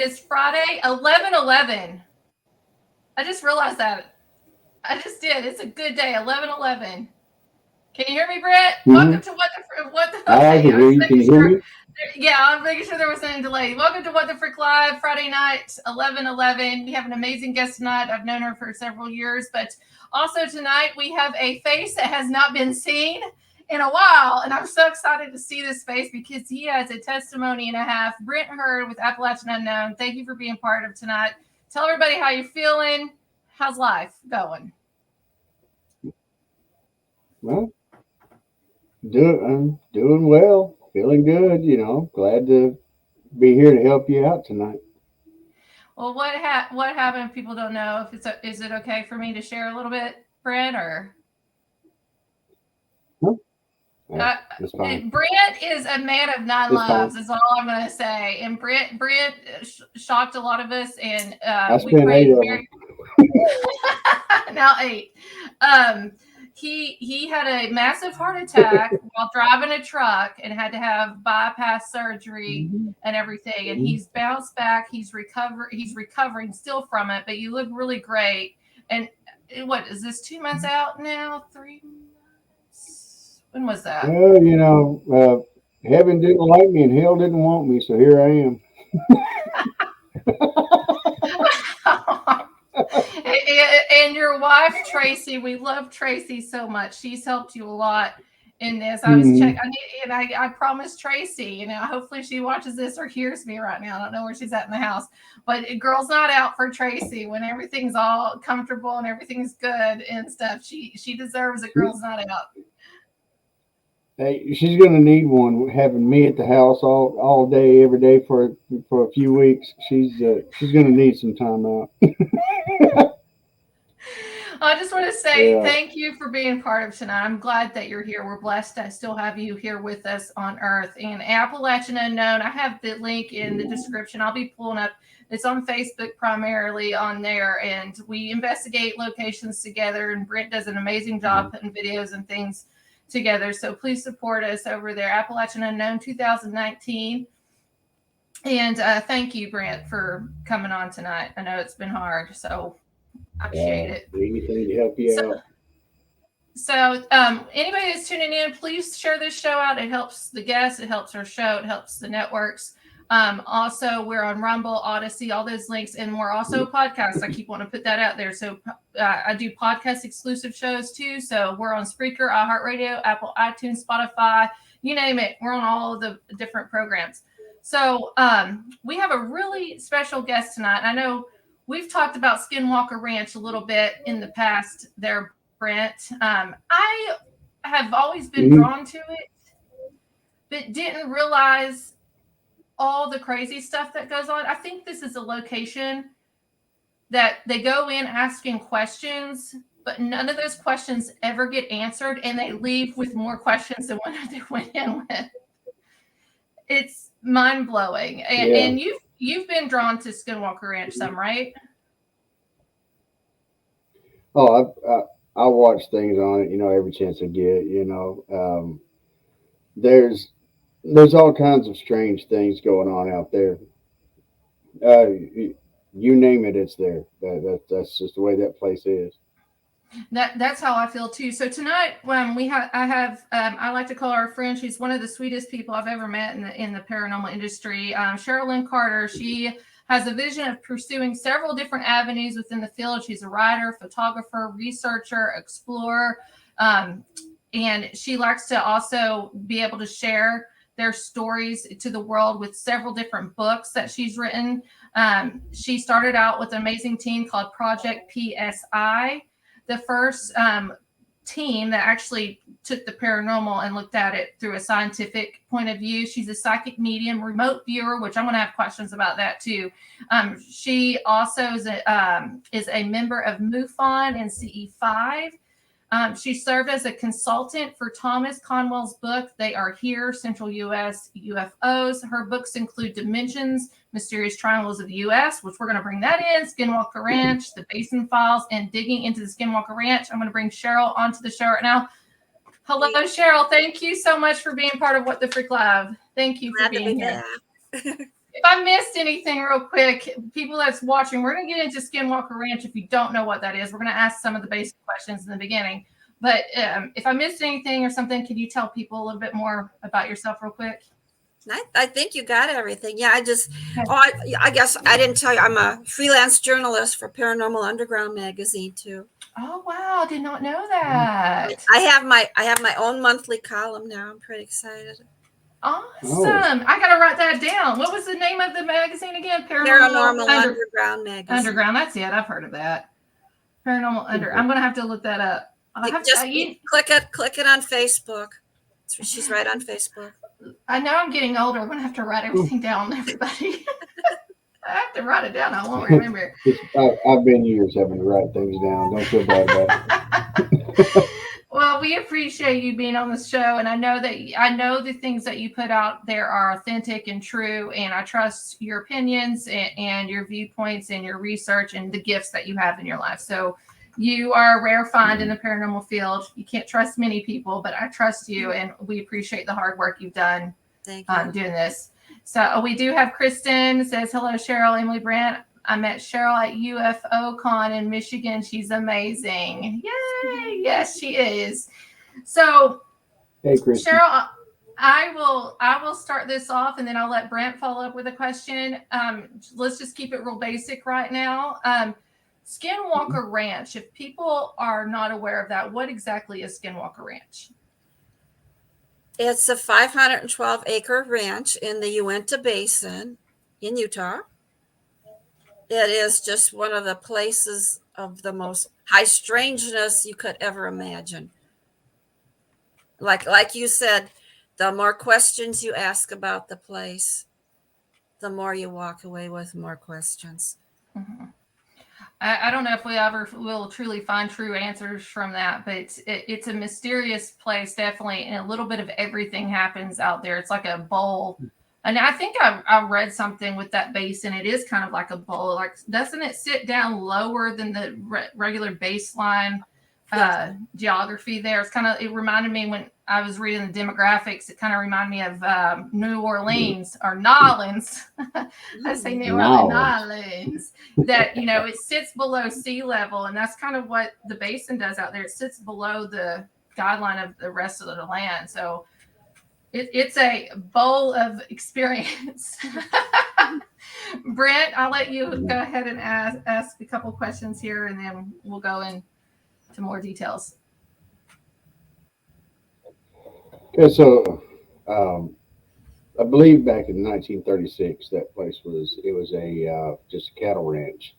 It is Friday, 11/11. I just realized that. I just did. It's a good day, 11/11. Can you hear me, Brent? Mm-hmm. Welcome to what the I can hear you. Can you hear me? Yeah, I'm making sure there was any delay. Welcome to What the Frick Live, Friday night, 11/11. We have an amazing guest tonight. I've known her for several years, but also tonight we have a face that has not been seen in a while, and I'm so excited to see this face because he has a testimony and a half. Brent Heird with Appalachian Unknown. Thank you for being part of tonight. Tell everybody how you're feeling. How's life going? Well, I'm doing well, feeling good. Glad to be here to help you out tonight. Well, what happened? If people don't know, is it okay for me to share a little bit, Brent, or? That's fine. Brent is a man of nine lives. Is all I'm going to say. And Brent shocked a lot of us, and we prayed very. Now 8. He had a massive heart attack while driving a truck and had to have bypass surgery and everything. And he's bounced back. He's recovering still from it. But you look really great. And what is this? 2 months out now? 3 months? When was that? Well, heaven didn't like me and hell didn't want me, so here I am. And your wife Tracy, we love Tracy so much. She's helped you a lot in this. I was checking, and I promised Tracy, hopefully she watches this or hears me right now. I don't know where she's at in the house, but girls not out for Tracy when everything's all comfortable and everything's good and stuff. She deserves a girls not out. Hey, she's gonna need one. Having me at the house all day, every day for a few weeks. She's gonna need some time out. I just want to say thank you for being part of tonight. I'm glad that you're here. We're blessed to still have you here with us on Earth. And Appalachian Unknown, I have the link in the description. I'll be pulling up. It's on Facebook primarily on there. And we investigate locations together. And Brent does an amazing job putting videos and things together. So please support us over there. Appalachian Unknown 2019. And thank you, Brent, for coming on tonight. I know it's been hard. So I appreciate it. Anything to help you out. So anybody that's tuning in, please share this show out. It helps the guests. It helps our show. It helps the networks. Also, we're on Rumble, Odyssey, all those links. And we're also a podcast. I keep wanting to put that out there. So I do podcast exclusive shows too. So we're on Spreaker, iHeartRadio, Apple, iTunes, Spotify, you name it. We're on all of the different programs. So we have a really special guest tonight. I know we've talked about Skinwalker Ranch a little bit in the past there, Brent. I have always been drawn to it, but didn't realize all the crazy stuff that goes on. I think this is a location that they go in asking questions, but none of those questions ever get answered, and they leave with more questions than what they went in with. It's mind-blowing. And you've been drawn to Skinwalker Ranch some, right? Oh, I watch things on it, every chance I get, there's all kinds of strange things going on out there. You name it, it's there. That's just the way that place is. That's how I feel too. So tonight, I like to call her a friend. She's one of the sweetest people I've ever met in the paranormal industry. Cheryl Lynn Carter. She has a vision of pursuing several different avenues within the field. She's a writer, photographer, researcher, explorer, and she likes to also be able to share their stories to the world with several different books that she's written. She started out with an amazing team called Project PSI. The first team that actually took the paranormal and looked at it through a scientific point of view. She's a psychic medium, remote viewer, which I'm going to have questions about that too. She also is a member of MUFON and CE-5. She served as a consultant for Thomas Conwell's book, They Are Here, Central U.S. UFOs. Her books include Dimensions, Mysterious Triangles of the U.S., which we're going to bring that in, Skinwalker Ranch, the Basin Files, and Digging into the Skinwalker Ranch. I'm going to bring Cheryl onto the show right now. Hello, Cheryl. Thank you so much for being part of What the Frick Live. Thank you for being here. if I missed anything real quick, people that's watching, we're going to get into Skinwalker Ranch. If you don't know what that is, we're going to ask some of the basic questions in the beginning. But if I missed anything or something, could you tell people a little bit more about yourself real quick? I think you got everything. Yeah, I guess I didn't tell you, I'm a freelance journalist for Paranormal Underground magazine too. Oh wow, did not know that. I have my own monthly column now. I'm pretty excited. Awesome. I gotta write that down. What was the name of the magazine again? Paranormal Underground magazine. Underground. That's it. I've heard of that. Paranormal Under. I'm gonna have to look that up. Click it on Facebook. She's right on Facebook. I know I'm getting older. I'm gonna have to write everything down, everybody. I have to write it down. I won't remember. I've been years having to write things down. Don't feel bad about it. Well, we appreciate you being on the show, and I know the things that you put out there are authentic and true, and I trust your opinions and your viewpoints and your research and the gifts that you have in your life. So you are a rare find in the paranormal field. You can't trust many people, but I trust you, and we appreciate the hard work you've done doing this. So we do have Kristen says, hello, Cheryl, Emily, Brent. I met Cheryl at UFO Con in Michigan. She's amazing. Yay. Yes, she is. So, hey, Kristen. Cheryl, I will start this off, and then I'll let Brent follow up with a question. Let's just keep it real basic right now. Skinwalker Ranch, if people are not aware of that, what exactly is Skinwalker Ranch? It's a 512-acre ranch in the Uinta Basin in Utah. It is just one of the places of the most high strangeness you could ever imagine. Like you said, the more questions you ask about the place, the more you walk away with more questions. Mm-hmm. I don't know if we ever will truly find true answers from that, but it's a mysterious place, definitely. And a little bit of everything happens out there. It's like a bowl. And I think I read something with that basin. It is kind of like a bowl. Like, doesn't it sit down lower than the regular baseline geography there? It's kind of, it reminded me when I was reading the demographics, it kind of reminded me of New Orleans or Nolans. I say New Orleans, Nolans. That, it sits below sea level. And that's kind of what the basin does out there. It sits below the guideline of the rest of the land. So it's a bowl of experience. Brent, I'll let you go ahead and ask a couple questions here, and then we'll go into more details. Okay, so I believe back in 1936, that place was just a cattle ranch.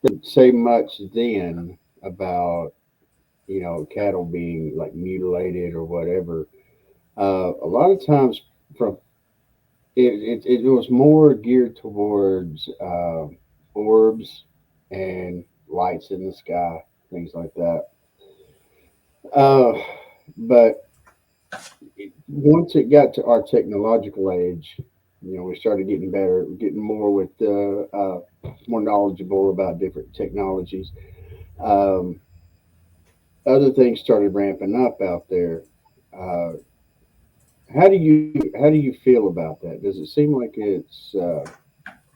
Didn't say much then about cattle being like mutilated or whatever. A lot of times from it was more geared towards orbs and lights in the sky, things like that. But once it got to our technological age, we started getting better, getting more with more knowledgeable about different technologies. Other things started ramping up out there. How do you feel about that? Does it seem like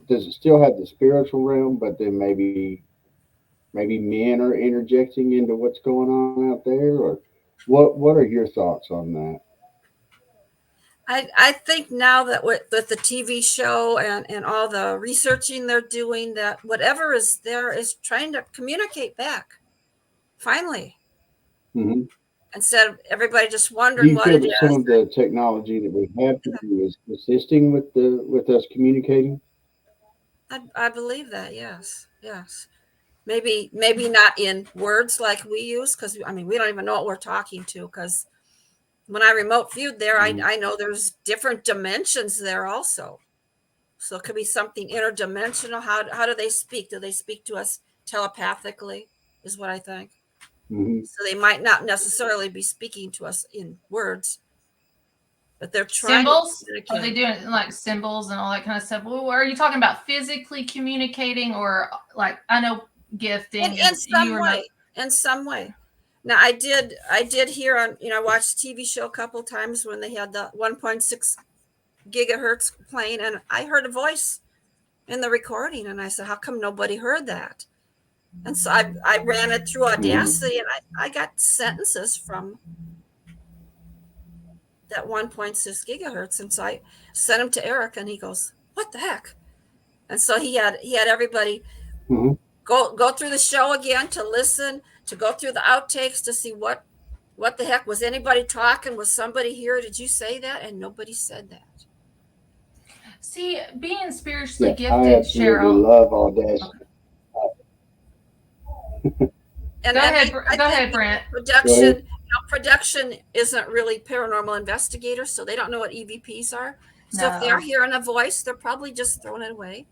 does it still have the spiritual realm, but then maybe men are interjecting into what's going on out there, or what are your thoughts on that? I think now that with the TV show and all the researching they're doing, that whatever is there is trying to communicate back. Finally. Mm-hmm. Instead of everybody just Do wondering you what feel it that is. some of the technology that we have is assisting with us communicating? I believe that, yes. Maybe not in words like we use, because we don't even know what we're talking to, because when I remote viewed there, I know there's different dimensions there also. So it could be something interdimensional. How do they speak? Do they speak to us telepathically, is what I think. Mm-hmm. So they might not necessarily be speaking to us in words, but they're trying symbols. To are they doing like symbols and all that kind of stuff? Well, are you talking about physically communicating, or like, I know gifting in some way? Now I did hear on, I watched a TV show a couple times when they had the 1.6 gigahertz playing, and I heard a voice in the recording, and I said, how come nobody heard that? And so I ran it through Audacity, and I got sentences from that 1.6 gigahertz. And so I sent him to Eric, and he goes, what the heck? And so he had everybody go through the show again to listen, to go through the outtakes to see what the heck was anybody talking? Was somebody here? Did you say that? And nobody said that. See, being spiritually I gifted, absolutely Cheryl. love Audacity. And Go ahead, I go think ahead, Brent. Production isn't really paranormal investigators, so they don't know what EVPs are. So if they're hearing a voice, they're probably just throwing it away.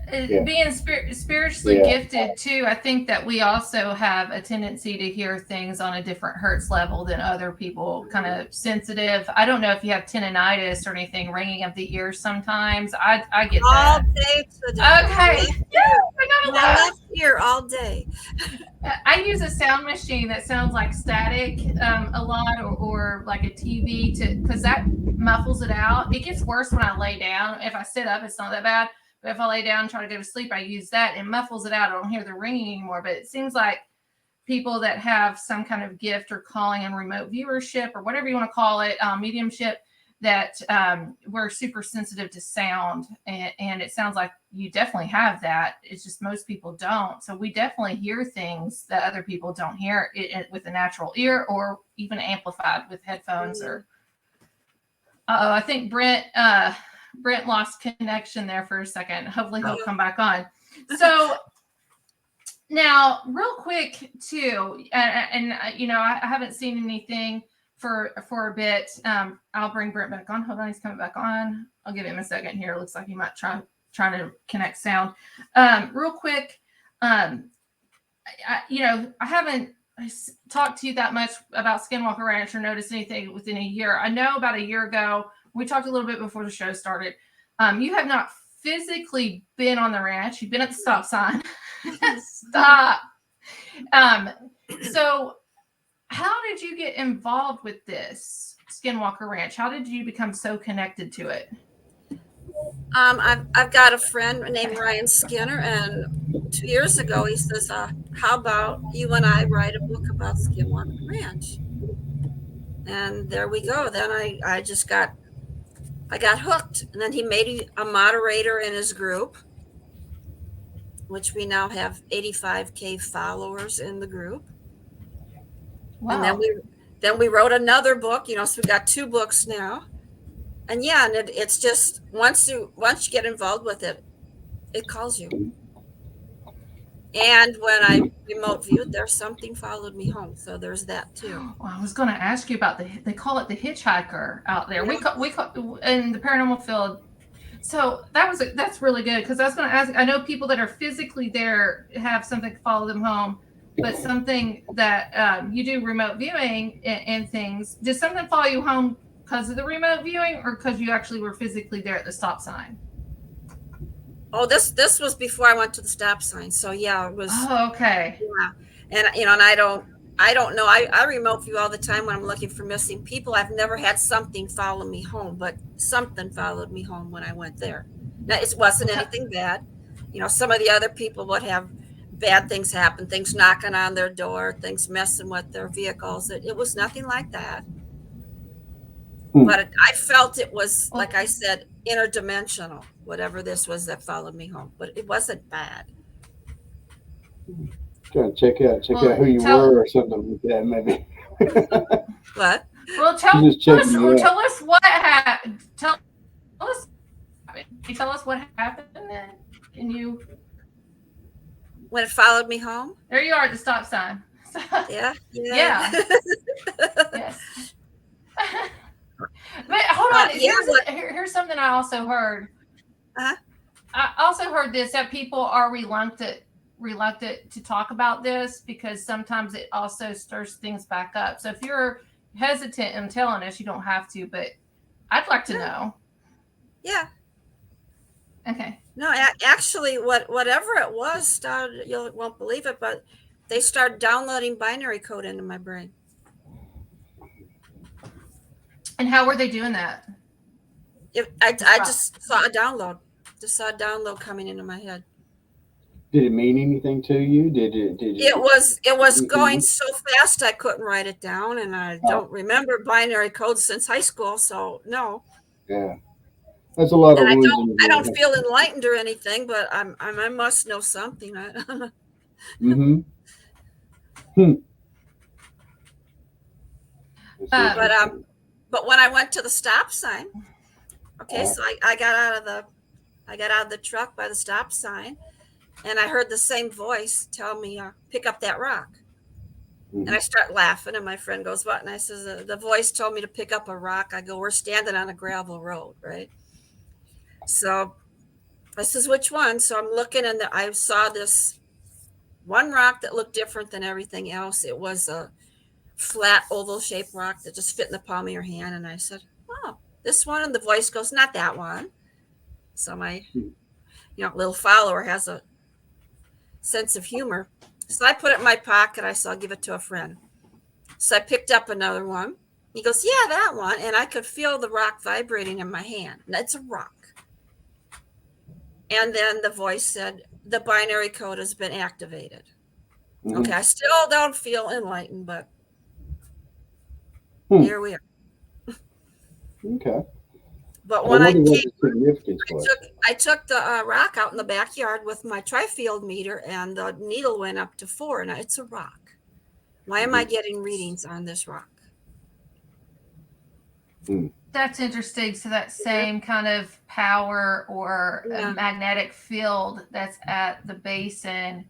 Being spiritually gifted too, I think that we also have a tendency to hear things on a different hertz level than other people. Kind of sensitive. I don't know if you have tinnitus or anything ringing up the ears sometimes. I get all that. Day today. Okay. My left ear all day. I use a sound machine that sounds like static a lot, or like a TV, because that muffles it out. It gets worse when I lay down. If I sit up, it's not that bad. But if I lay down and try to go to sleep, I use that and muffles it out. I don't hear the ringing anymore. But it seems like people that have some kind of gift or calling and remote viewership or whatever you want to call it, mediumship, that we're super sensitive to sound. And it sounds like you definitely have that. It's just most people don't. So we definitely hear things that other people don't hear with a natural ear, or even amplified with headphones. Or I think Brent lost connection there for a second. Hopefully he'll come back on. So now, real quick too, and I haven't seen anything for a bit. I'll bring Brent back on. Hold on, he's coming back on. I'll give him a second here. Looks like he might trying to connect sound. Real quick, I haven't talked to you that much about Skinwalker Ranch or noticed anything within a year. I know about a year ago, we talked a little bit before the show started. You have not physically been on the ranch. You've been at the stop sign. Stop. So how did you get involved with this Skinwalker Ranch? How did you become so connected to it? I've got a friend named Ryan Skinner, and 2 years ago he says, how about you and I write a book about Skinwalker Ranch? And there we go. Then I got hooked, and then he made a moderator in his group, which we now have 85K followers in the group. Wow. And then we wrote another book, so we got 2 books now. And it's just once you get involved with it, it calls you. And when I remote viewed there, something followed me home. So there's that too. Well, I was going to ask you about they call it the hitchhiker out there. Yeah. We call in the paranormal field. So that's really good, because I was going to ask. I know people that are physically there have something follow them home, but something that you do remote viewing and things. Did something follow you home because of the remote viewing, or because you actually were physically there at the stop sign? Oh, this was before I went to the stop sign. So yeah, it was. Oh, okay. Yeah, and and I don't know. I remote view all the time when I'm looking for missing people. I've never had something follow me home, but something followed me home when I went there. Now, it wasn't anything bad. Some of the other people would have bad things happen, things knocking on their door, things messing with their vehicles. It was nothing like that. But I felt it was, like I said, interdimensional, whatever this was that followed me home. But it wasn't bad. Trying to check out who you were or something like that, maybe. What? Well, tell us what happened. Tell us. Can you tell us what happened then? Can you? When it followed me home? There you are at the stop sign. Yeah. Yes. But hold on. Here's something I also heard. I also heard this, that people are reluctant to talk about this because sometimes it also stirs things back up. So if you're hesitant in telling us, you don't have to, but I'd like to know. Yeah. Okay. No, actually, whatever it was started, you won't believe it, but they started downloading binary code into my brain. And how were they doing that? I just saw a download. Just saw a download coming into my head. Did it mean anything to you? Did it? It was going so fast I couldn't write it down, and I don't remember binary codes since high school. So no. Yeah, that's a lot And of ones. I don't feel enlightened or anything, but I must know something. Mm-hmm. Hmm. But when I went to the stop sign, okay, so I got out of the truck by the stop sign, and I heard the same voice tell me, pick up that rock. And I start laughing, and my friend goes, what? And I says, the voice told me to pick up a rock. I go, we're standing on a gravel road, right? So I says, which one? So I'm looking, and I saw this one rock that looked different than everything else. It was a flat oval shaped rock that just fit in the palm of your hand. And I said, oh, this one. And the voice goes, not that one. So my little follower has a sense of humor. So I put it in my pocket. I said, I'll give it to a friend. So I picked up another one. He goes, yeah, that one. And I could feel the rock vibrating in my hand. That's a rock. And then the voice said, the binary code has been activated. Mm-hmm. Okay, I still don't feel enlightened, but here we are. Okay. But when I took the rock out in the backyard with my trifield meter, and the needle went up to 4, and it's a rock. Why am I getting readings on this rock? That's interesting. So that same kind of power or magnetic field that's at the Basin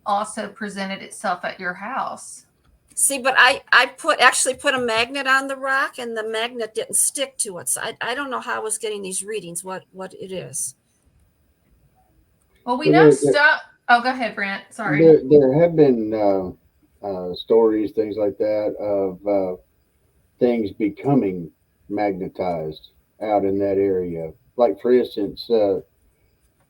also presented itself at your house. See, but I actually put a magnet on the rock, and the magnet didn't stick to it. So I don't know how I was getting these readings, what it is. Well, we know stuff. Oh, go ahead, Brent. Sorry. There have been stories, things like that, of things becoming magnetized out in that area. Like, for instance, what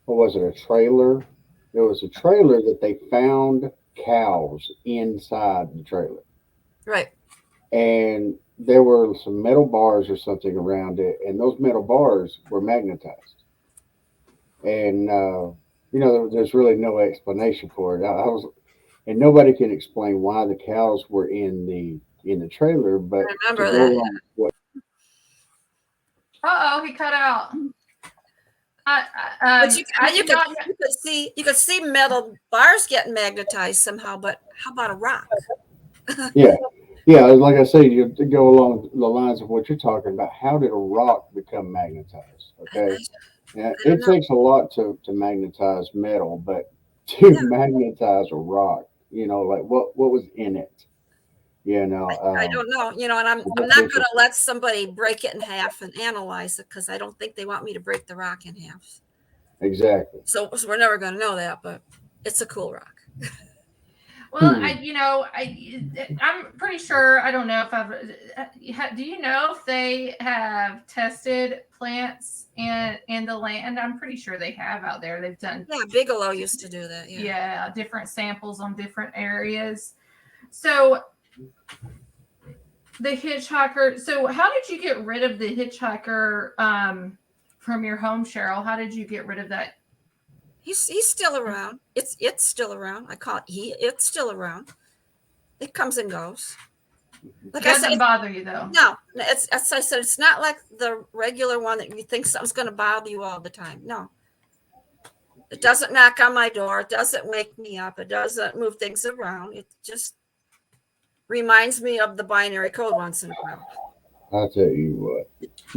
was it, a trailer? There was a trailer that they found cows inside the trailer. Right. And there were some metal bars or something around it, and those metal bars were magnetized. And, there's really no explanation for it. And nobody can explain why the cows were in the trailer, but I remember that. He cut out. But you could see metal bars getting magnetized somehow, but how about a rock? Yeah, like I say, you go along the lines of what you're talking about. How did a rock become magnetized? Okay, it takes a lot to magnetize metal, but to magnetize a rock, like what was in it? I don't know, and I'm not going to let somebody break it in half and analyze it, because I don't think they want me to break the rock in half. Exactly. So we're never going to know that, but it's a cool rock. Well, I'm pretty sure. I don't know if do you know if they have tested plants in the land? I'm pretty sure they have out there. They've done. Yeah, Bigelow used to do that. Yeah, different samples on different areas. So the hitchhiker. So how did you get rid of the hitchhiker from your home, Cheryl? How did you get rid of that? He's still around. It's still around. I call it it's still around. It comes and goes. Like, it doesn't bother you though. No, as I said, it's not like the regular one that you think something's going to bother you all the time. No. It doesn't knock on my door. It doesn't wake me up. It doesn't move things around. It just reminds me of the binary code once in a while. I'll tell you what.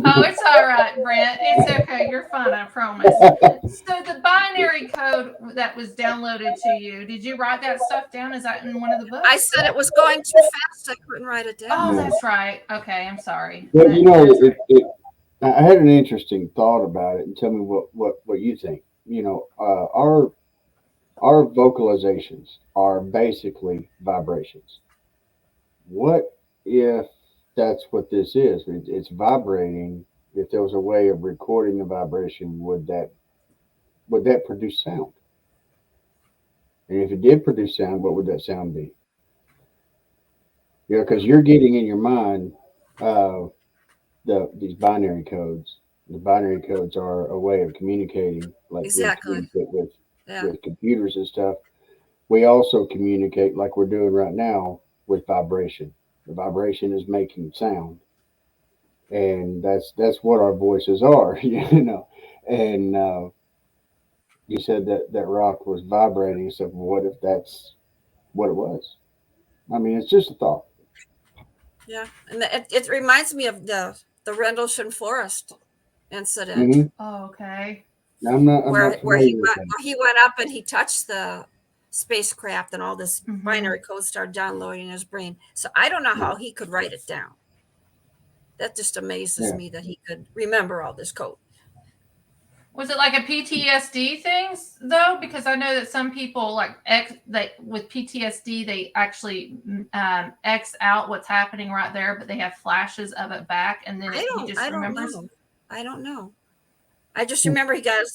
Oh, it's all right, Brent. It's okay. You're fine, I promise. So the binary code that was downloaded to you, did you write that stuff down? Is that in one of the books? I said it was going too fast. I couldn't write it down. Oh, that's right. Okay, I'm sorry. Well, I had an interesting thought about it, and tell me what you think. Our vocalizations are basically vibrations. What if that's what this is? It's vibrating. If there was a way of recording the vibration, would that produce sound? And if it did produce sound, what would that sound be? Because you're getting in your mind these binary codes. The binary codes are a way of communicating, like we Exactly. communicate Yeah. with computers and stuff. We also communicate like we're doing right now with vibration. The vibration is making sound, and that's what our voices are, you know. And you said that that rock was vibrating. So what if that's what it was? I mean, it's just a thought. Yeah. And it reminds me of the Rendlesham Forest incident Hmm. Oh, okay. I'm not where he familiar with that. went up and he touched the spacecraft and all this Hmm. binary code started downloading in his brain. So I don't know Yeah, how he could write it down. That just amazes yeah. me that he could remember all this code. Was it like a PTSD things though? Because I know that some people like with PTSD they actually X out what's happening right there, but they have flashes of it back, and then he just I don't remembers. know. I don't know. I just Hmm. remember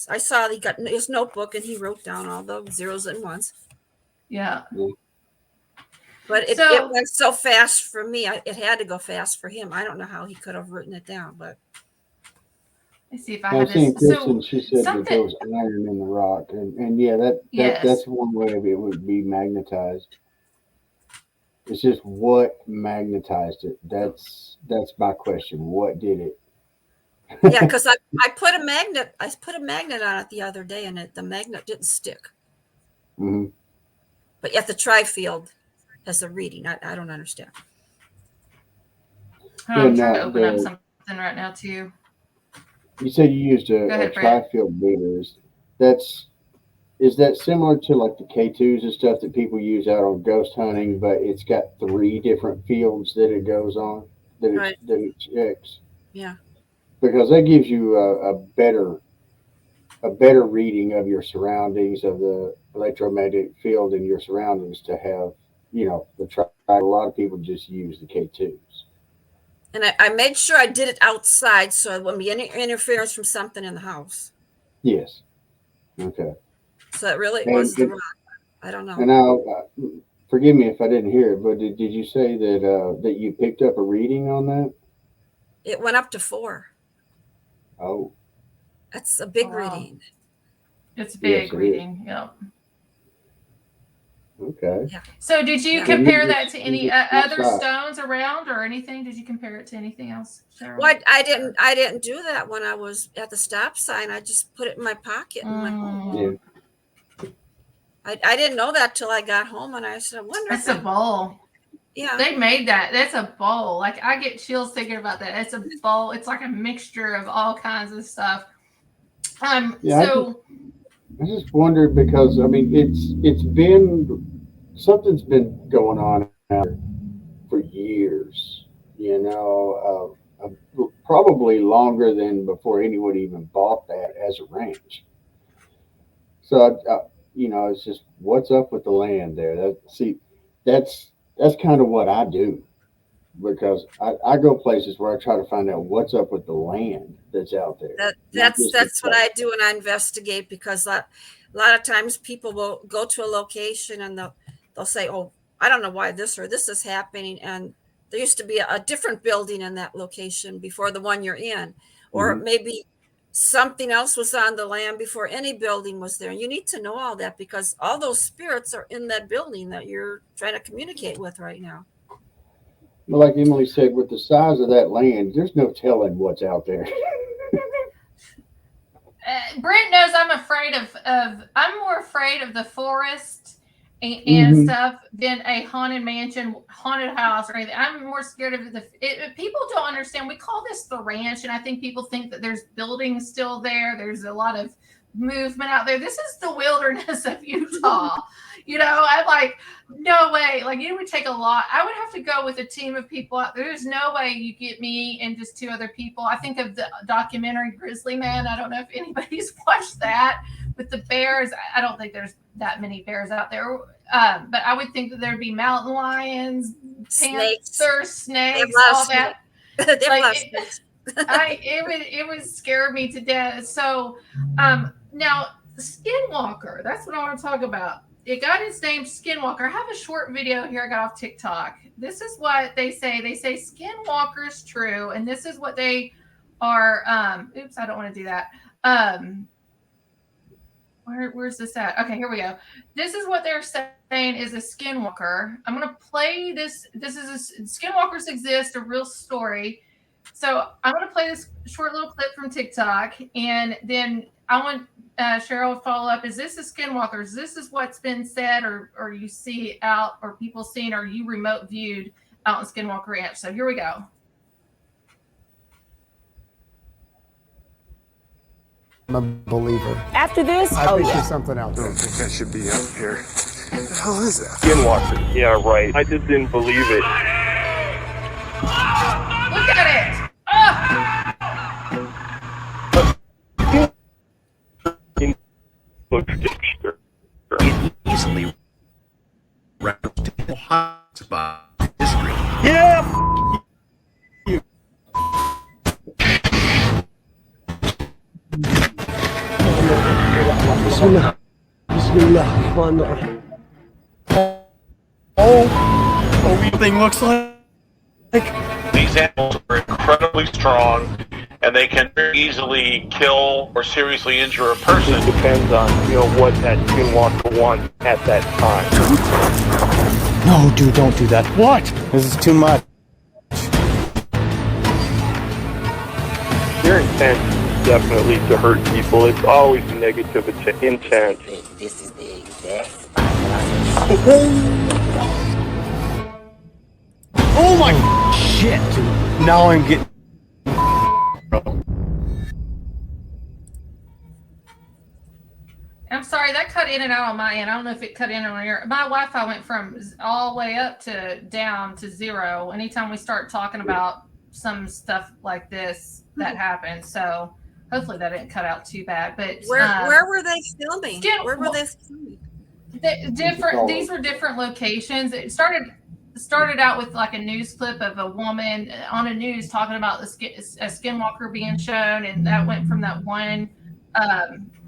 I saw he got his notebook and he wrote down all the zeros and ones. Yeah. Yeah. But it So went so fast for me. It had to go fast for him. I don't know how he could have written it down, but let's see if I I have was seeing this. Kristen. So She said that something. there was iron in the rock, and yeah, Yes. that's one way of it would be magnetized. It's just what magnetized it. That's my question. What did it? yeah, because I put a magnet. I put a magnet on it the other day, and the magnet didn't stick. Hmm. But yet the tri-field has a reading. I don't understand. Oh, Yeah. I'm trying to Now open up the something right now too. you said you used Go a ahead, Brent. tri-field meters. That's is that similar to like the K2s and stuff that people use out on ghost hunting, but it's got three different fields that it goes on Right. that it checks Yeah. because that gives you a better reading of your surroundings of the electromagnetic field in your surroundings to have the tri. A lot of people just use the K2s. And I made sure I did it outside so it wouldn't be any interference from something in the house. Yes. Okay. So it really And was the rock. I don't know. and now, forgive me if I didn't hear it, but did you say that that you picked up a reading on that? It went up to 4. Oh, That's a Oh big wow, reading. it's a yes, big it is. reading. Yep. Okay. Yeah. So did you Yeah. And compare that to you any just other outside. stones around or anything? Did you compare it to anything else, Cheryl? Well, I didn't do that when I was at the stop sign. I just put it in my pocket and went home. Yeah. Mm, I didn't know that till I got home, and I said, I wonder if that's a that. bowl. Yeah. They made that. That's a bowl. Like I get chills thinking about that. It's a bowl. It's like a mixture of all kinds of stuff. Yeah. So I just wondered because I mean it's been something's been going on for years. Probably longer than before anyone even bought that as a ranch. So it's just what's up with the land there. That's kind of what I do because I go places where I try to find out what's up with the land that's out there, not just the That's what place. I do when I investigate, because a lot of times people will go to a location and they'll say, oh, I don't know why this or this is happening, and there used to be a different building in that location before the one you're in, or Hmm. maybe something else was on the land before any building was there. And you need to know all that because all those spirits are in that building that you're trying to communicate with right now. But like Emily said, with the size of that land, there's no telling what's out there. Brent knows I'm afraid of. I'm more afraid of the forest and Hmm. stuff than a haunted mansion, haunted house, or anything. I'm more scared of people don't understand. We call this the ranch, and I think people think that there's buildings still there. There's a lot of movement out there. This is the wilderness of Utah. I'm like, no way. Like it would take a lot. I would have to go with a team of people out there. There's no way you get me and just 2 other people. I think of the documentary Grizzly Man. I don't know if anybody's watched that with the bears. I don't think there's that many bears out there. But I would think that there'd be mountain lions, Snakes. panthers, They have snakes, a lot of all snakes. that. They have a Like lot of snakes. it would scare me to death. So now Skinwalker, that's what I want to talk about. it got its name Skinwalker. I have a short video here I got off TikTok. This is what they say. They say Skinwalker is true, and this is what they are. Oops, I don't want to do that. Where's this at? Okay, here we go. This is what they're saying is a skinwalker. I'm going to play this. This is skinwalkers exist, a real story. So I'm going to play this short little clip from TikTok, and then I want Cheryl to follow up. Is this a skinwalker? This is what's been said, or you see out, or people seen, or you remote viewed out in Skinwalker Ranch. So here we go. I'm a believer. After this, I think there's something else. I don't think I should be up here. What the hell is that? Skinwalker. Yeah, right. I just didn't believe it. Look at it. Easily replicable hotspot history. Yeah. Thing looks like. These animals are incredibly strong, and they can easily kill or seriously injure a person. It depends on what that skinwalker wants at that time. No, dude, don't do that. What? This is too much. Their intent is definitely to hurt people. It's always negative intent. this is the exact Oh my shit, dude. Now I'm getting. I'm sorry, that cut in and out on my end. I don't know if it cut in on your. My Wi-Fi went from all the way up to down to 0. Anytime we start talking about some stuff like this, that happens. So hopefully that didn't cut out too bad. But Where were they filming? Where were they filming? These were different locations. It started out with like a news clip of a woman on a news talking about a skinwalker being shown, and that went from that one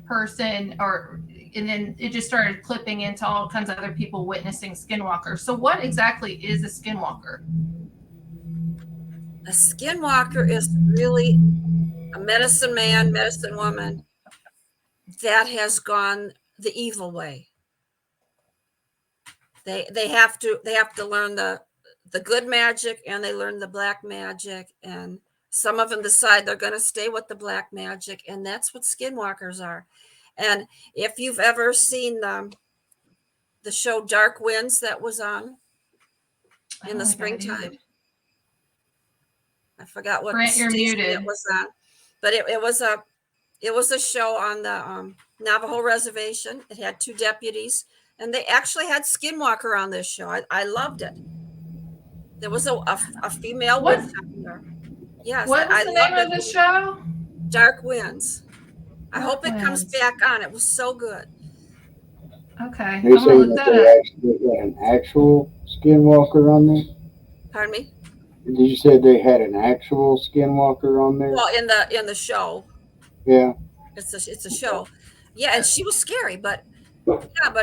person, and then it just started clipping into all kinds of other people witnessing skinwalkers. So what exactly is a skinwalker? A skinwalker is really a medicine man, medicine woman that has gone the evil way. They have to learn the good magic, and they learn the black magic, and some of them decide they're going to stay with the black magic, and that's what skinwalkers are. And if you've ever seen the show Dark Winds that was on in the springtime, I forgot what Brent, you're station muted. it was on, but it was a show on the Navajo reservation. It had 2 deputies, and they actually had Skinwalker on this show. I loved it. There was a female What? witch on there. Yes. What was the name of the show? Dark Winds. I Dark hope it comes Winds. back on. It was so good. Okay, I'm You're gonna saying look that that they up. actually had an actual skinwalker on there? Pardon me? Did you say they had an actual skinwalker on there? Well, in the show, Yeah. it's a show. Yeah, and she was scary, but that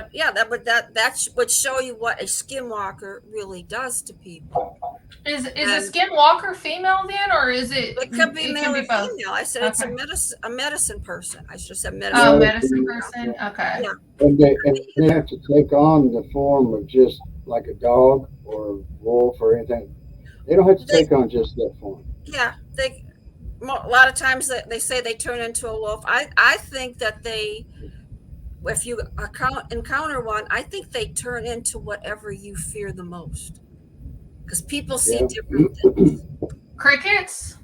would show you what a skinwalker really does to people. Is a skinwalker female then, or is it? It could be male or both? female. I said it's Okay. a medicine person. I should have said medicine. Oh, Yeah. medicine person. Okay. Yeah. And they have to take on the form of just like a dog or a wolf or anything. They don't have to take on just that form. Yeah, a lot of times they say they turn into a wolf. I think that if you encounter one, I think they turn into whatever you fear the most, because people see different things. Crickets.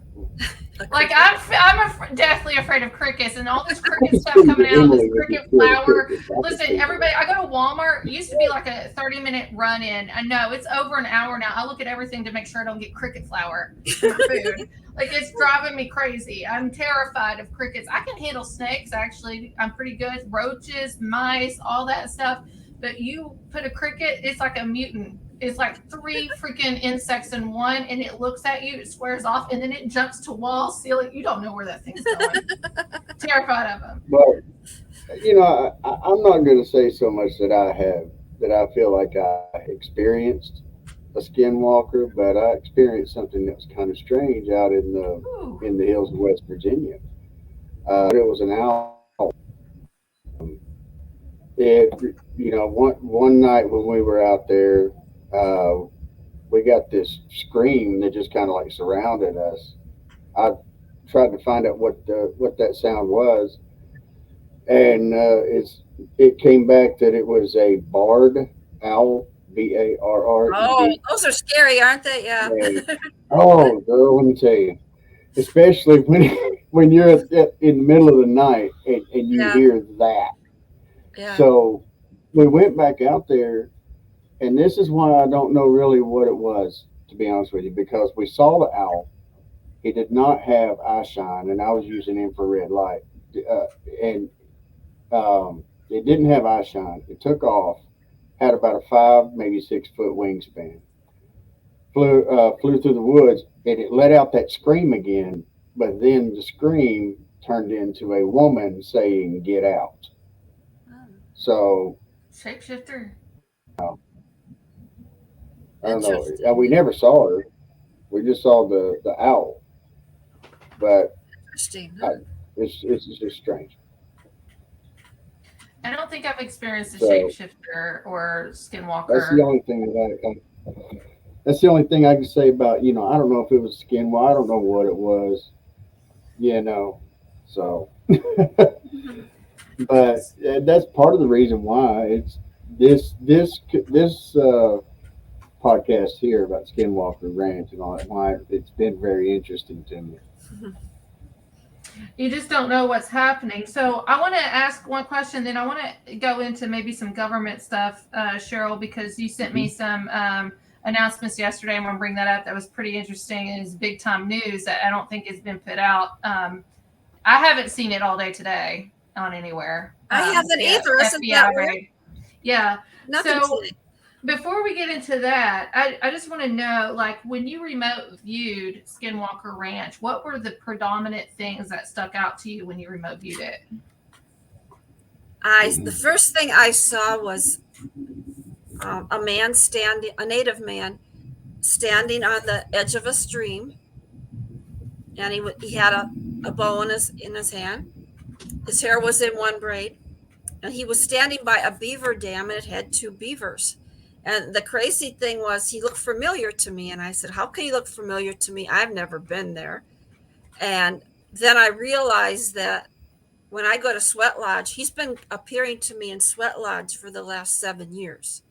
A Like cricket. I'm deathly afraid of crickets, and all this cricket stuff coming out, this cricket flour. Listen, everybody, I go to Walmart. It used to be like a 30-minute run in. I know it's over an hour now. I look at everything to make sure I don't get cricket flour in my food. Like, it's driving me crazy. I'm terrified of crickets. I can handle snakes, actually. I'm pretty good. Roaches, mice, all that stuff. But you put a cricket, it's like a mutant. It's like 3 freaking insects in one, and it looks at you, it squares off, and then it jumps to wall, ceiling. You don't know where that thing's going. Terrified of them. But I'm not going to say so much that I feel like I experienced a skinwalker, but I experienced something that was kind of strange out Ooh. in the hills of West Virginia. It was an owl. It, one night when we were out there, uh, we got this scream that just kind of like surrounded us. I tried to find out what that sound was, and it came back that it was a barred owl, Oh, Barred. those are scary, aren't they? Yeah. And, oh, girl, let me tell you, especially when you're in the middle of the night and you Yeah. hear that. Yeah. So we went back out there, and this is why I don't know really what it was, to be honest with you, because we saw the owl. He did not have eye shine, and I was using infrared light, and it didn't have eye shine. It took off, had about a 5, maybe 6 foot wingspan. Flew through the woods, and it let out that scream again. But then the scream turned into a woman saying, "Get out." Oh, So Shapeshifter. I don't know. interesting. We never saw her. We just saw the owl. But Interesting. I, it's just strange. I don't think I've experienced a So shapeshifter or that's the skinwalker. only thing that's the only thing I can say about, I don't know if it was skin. Well, I don't know what it was, So, but that's part of the reason why it's this podcast here about Skinwalker Ranch and all that. Why it's been very interesting to me. You just don't know what's happening. So I want to ask one question, then I want to go into maybe some government stuff, Cheryl, because you sent me some announcements yesterday. I'm going to bring that up. That was pretty interesting. And it's big time news that I don't think has been put out. I haven't seen it all day today on anywhere. I haven't either. Isn't FBI that weird? raid. Yeah. Nothing So today. before we get into that, I just want to know, like, when you remote viewed Skinwalker Ranch, what were the predominant things that stuck out to you when you remote viewed it? The first thing I saw was a native man standing on the edge of a stream, and he had a bow in his hand. His hair was in one braid, and he was standing by a beaver dam, and it had 2 beavers. And the crazy thing was, he looked familiar to me, and I said, "How can he look familiar to me? I've never been there." And then I realized that when I go to Sweat Lodge, he's been appearing to me in Sweat Lodge for the last 7 years.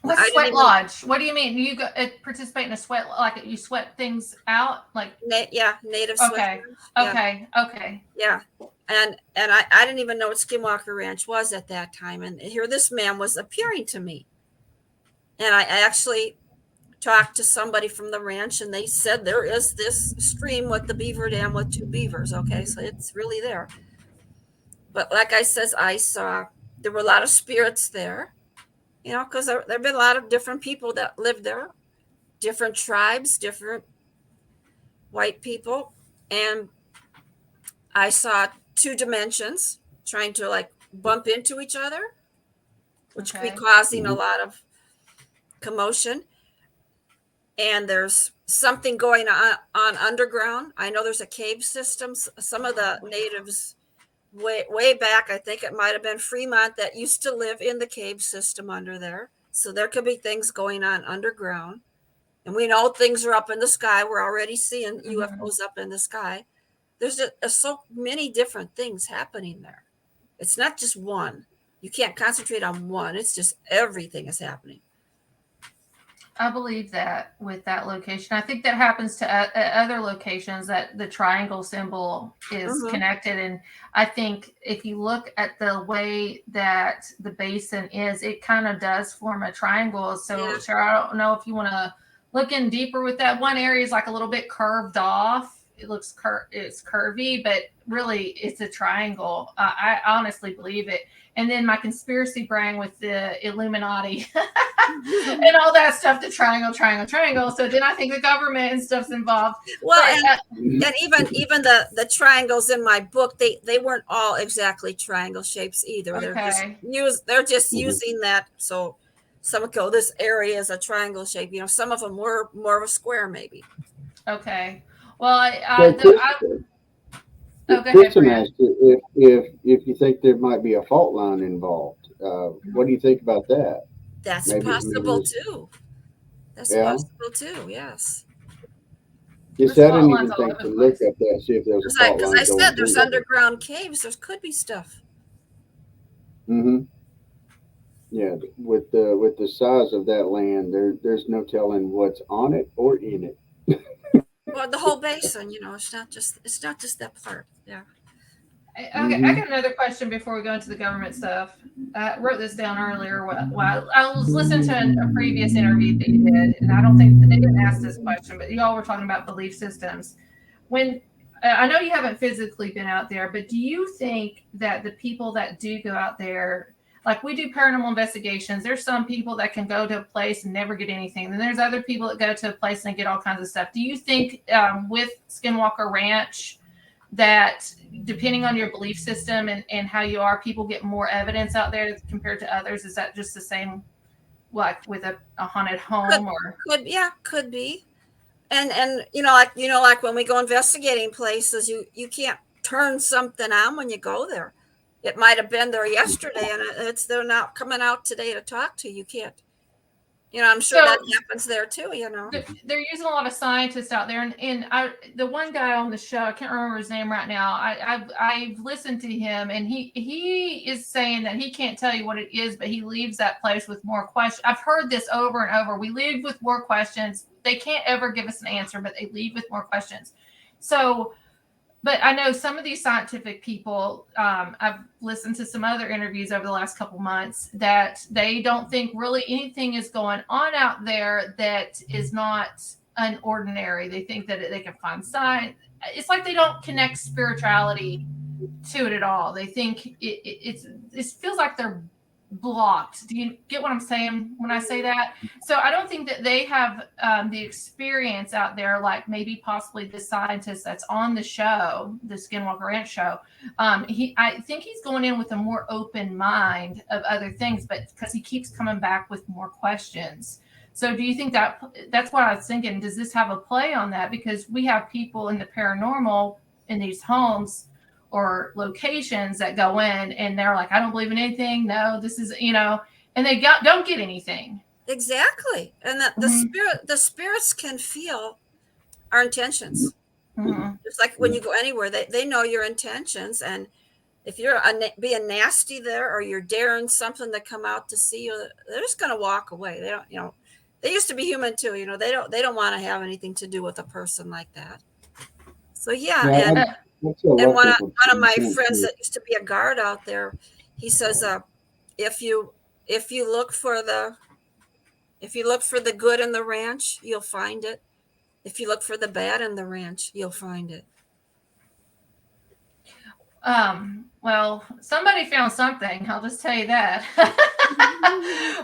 What's Sweat Lodge? What do you mean? You participate in a sweat, like you sweat things out, like native sweat. Okay, Lodge. okay. Yeah, and I didn't even know what Skinwalker Ranch was at that time, and here this man was appearing to me, and I actually talked to somebody from the ranch, and they said there is this stream with the beaver dam with 2 beavers. Okay, so it's really there. But like I says, I saw there were a lot of spirits there, because there have been a lot of different people that lived there, different tribes, different white people, and I saw 2 dimensions trying to like bump into each other, which could be causing a lot of commotion. And there's something going on underground. I know there's a cave system. Some of the natives way back, I think it might have been Fremont, that used to live in the cave system under there. So there could be things going on underground. And we know things are up in the sky. We're already seeing UFOs up in the sky. There's so many different things happening there. It's not just one. You can't concentrate on one. It's just everything is happening. I believe that with that location. I think that happens to other locations, that the triangle symbol is connected. And I think if you look at the way that the basin is, it kind of does form a triangle. So, Cheryl, I don't know if you want to look in deeper with that. One area is like a little bit curved off. It looks it's curvy, but really it's a triangle. I honestly believe it. And then my conspiracy brain with the Illuminati. and all that stuff, the triangle. So then I think the government and stuff's involved. Well, But, and even the triangles in my book, they weren't all exactly triangle shapes either. Okay. They're just using that. So some would go, this area is a triangle shape. Some of them were more of a square, maybe. Okay. Well, go ahead, Kristen Brent. asked if you think there might be a fault line involved. What do you think about that? That's Maybe possible it's- too. That's Yeah. possible too. Yes. Yes, There's I fault didn't lines even all think over to the look place. up that, see if there was a fault Because line I going said there's through underground caves. There could be stuff. Mm-hmm. Yeah, with the size of that land, there's no telling what's on it or in it. Well, the whole basin, it's not just that part. Yeah. Okay, Mhm. I got another question before we go into the government stuff. I wrote this down earlier while I was listening to a previous interview that you did, and I don't think they didn't ask this question, but y'all were talking about belief systems. When I know you haven't physically been out there, but do you think that the people that do go out there, like we do paranormal investigations, there's some people that can go to a place and never get anything. Then there's other people that go to a place and get all kinds of stuff. Do you think with Skinwalker Ranch that depending on your belief system and how you are, people get more evidence out there compared to others? Is that just the same like with a haunted home or Could be. And like when we go investigating places, you can't turn something on when you go there. It might have been there yesterday and they're not coming out today to talk to you. You can't. I'm sure that happens there too, They're using a lot of scientists out there, and the one guy on the show, I can't remember his name right now. I've listened to him, and he is saying that he can't tell you what it is, but he leaves that place with more questions. I've heard this over and over. We leave with more questions. They can't ever give us an answer, but they leave with more questions. So, but I know some of these scientific people, I've listened to some other interviews over the last couple months that they don't think really anything is going on out there that is not unordinary. They think that they can find signs. It's like they don't connect spirituality to it at all. They think it feels like they're blocked. Do you get what I'm saying when I say that? So I don't think that they have the experience out there like maybe possibly the scientist that's on the show, the Skinwalker Ranch show. I think he's going in with a more open mind of other things, but because he keeps coming back with more questions. So do you think that's what I was thinking? Does this have a play on that? Because we have people in the paranormal in these homes or locations that go in and they're like, I don't believe in anything. No, this is, and they don't get anything. Exactly. And the spirits can feel our intentions. Mm-hmm. Just like when you go anywhere, they know your intentions. And if you're being nasty there or you're daring something to come out to see you, they're just going to walk away. They don't, they used to be human too. They don't want to have anything to do with a person like that. So yeah. And one of my friends that used to be a guard out there, he says, if you look for the good in the ranch, you'll find it. If you look for the bad in the ranch, you'll find it. Well, somebody found something. I'll just tell you that.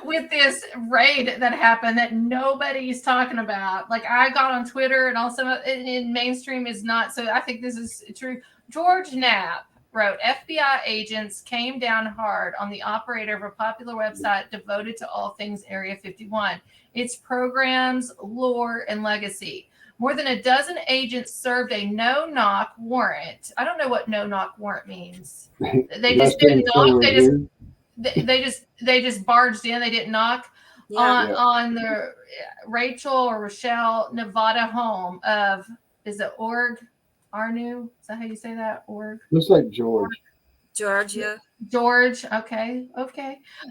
With this raid that happened that nobody's talking about. Like I got on Twitter and also in mainstream is not. So I think this is true. George Knapp wrote, FBI agents came down hard on the operator of a popular website devoted to all things Area 51, its programs, lore, and legacy. More than a dozen agents served a no-knock warrant. I don't know what no-knock warrant means. They just didn't knock. They just barged in. They didn't knock on the Rachel or Rochelle Nevada home of, is it Arnu? Is that how you say that? Looks like George. Georgia. George. Okay.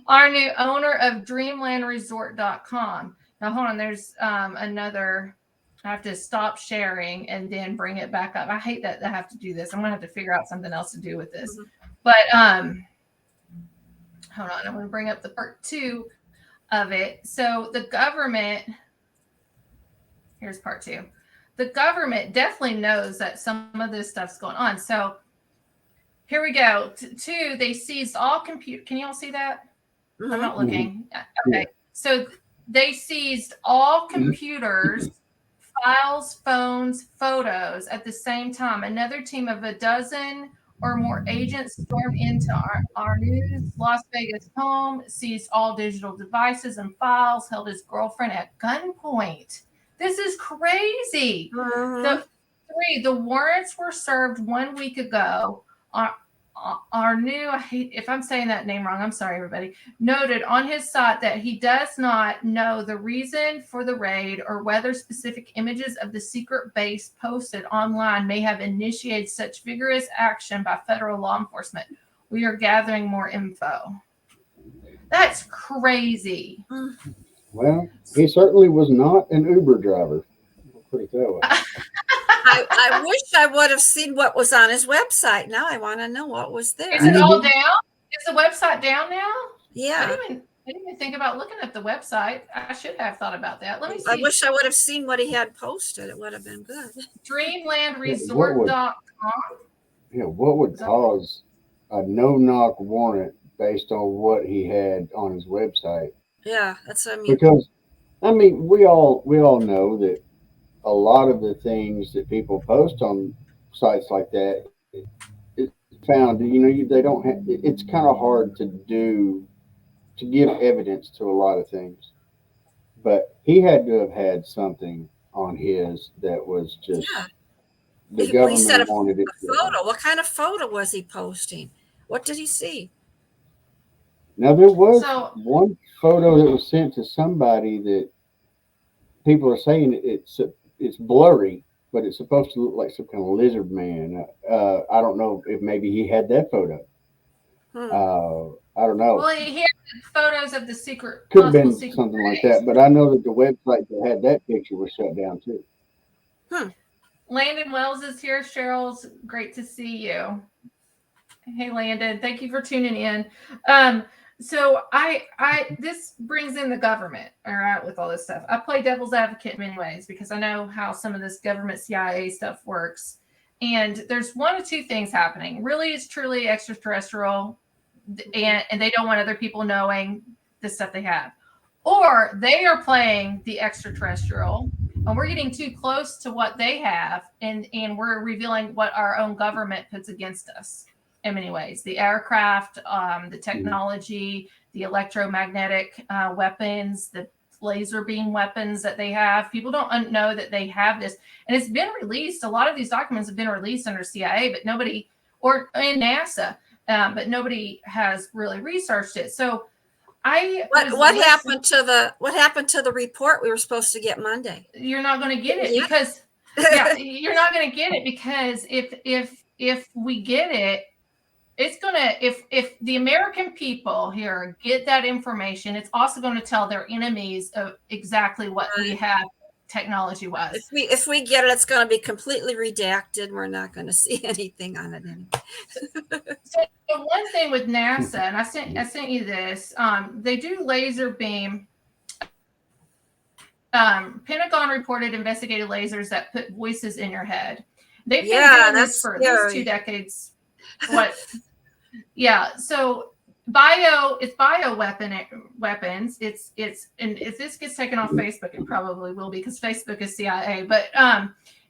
Arnu, owner of dreamlandresort.com. Now hold on. There's another. I have to stop sharing and then bring it back up. I hate that I have to do this. I'm gonna have to figure out something else to do with this. But hold on. I'm gonna bring up the part 2 of it. So the government. Here's part 2. The government definitely knows that some of this stuff's going on. So here we go. 2, they seized all computer. Can you all see that? I'm not looking. Okay. So they seized all computers, files, phones, photos at the same time. Another team of a dozen or more agents stormed into our news Las Vegas home, seized all digital devices and files, held his girlfriend at gunpoint. This is crazy. The warrants were served 1 week ago. Our new, if I'm saying that name wrong, I'm sorry, everybody, noted on his site that he does not know the reason for the raid or whether specific images of the secret base posted online may have initiated such vigorous action by federal law enforcement. We are gathering more info. That's crazy. Well, he certainly was not an Uber driver. I'll put it that way. I wish I would have seen what was on his website. Now I want to know what was there. Is it all down? Is the website down now? Yeah. I didn't even think about looking at the website. I should have thought about that. Let me see. I wish I would have seen what he had posted. It would have been good. Dreamlandresort.com. Yeah, what would cause a no-knock warrant based on what he had on his website? Yeah, that's what I mean. Because, I mean, we all know that a lot of the things that people post on sites like that, it's found, they don't have, it's kind of hard to give evidence to a lot of things. But he had to have had something on his that was just, the government he said wanted it. A photo. What kind of photo was he posting? What did he see? Now, there was one photo that was sent to somebody that people are saying it's blurry, but it's supposed to look like some kind of lizard man. I don't know if maybe he had that photo. I don't know. Well, he had photos of the secret. Could have been something like that, but I know that the website that had that picture was shut down too. Landon Wells is here. Cheryl's great to see you. Hey, Landon, thank you for tuning in. So this brings in the government, all right, with all this stuff. I play devil's advocate in many ways because I know how some of this government CIA stuff works. And there's one of two things happening. Really, it's truly extraterrestrial, and they don't want other people knowing the stuff they have. Or they are playing the extraterrestrial, and we're getting too close to what they have, and we're revealing what our own government puts against us. In many ways, the aircraft, the technology, the electromagnetic weapons, the laser beam weapons that they have. People don't know that they have this, and it's been released. A lot of these documents have been released under CIA, but nobody, or in NASA, but nobody has really researched it. So, what happened to the report we were supposed to get Monday? You're not going to get it because you're not going to get it because if we get it. It's gonna if the American people here get that information, it's also going to tell their enemies of exactly what we have technology wise. If we get it, it's going to be completely redacted. We're not going to see anything on it anymore. So the one thing with NASA, and I sent you this, they do laser beam. Pentagon reported investigated lasers that put voices in your head. They've been doing this for at least 2 decades. What? Yeah. So it's bio weapons. It's and if this gets taken off Facebook, it probably will be because Facebook is CIA. But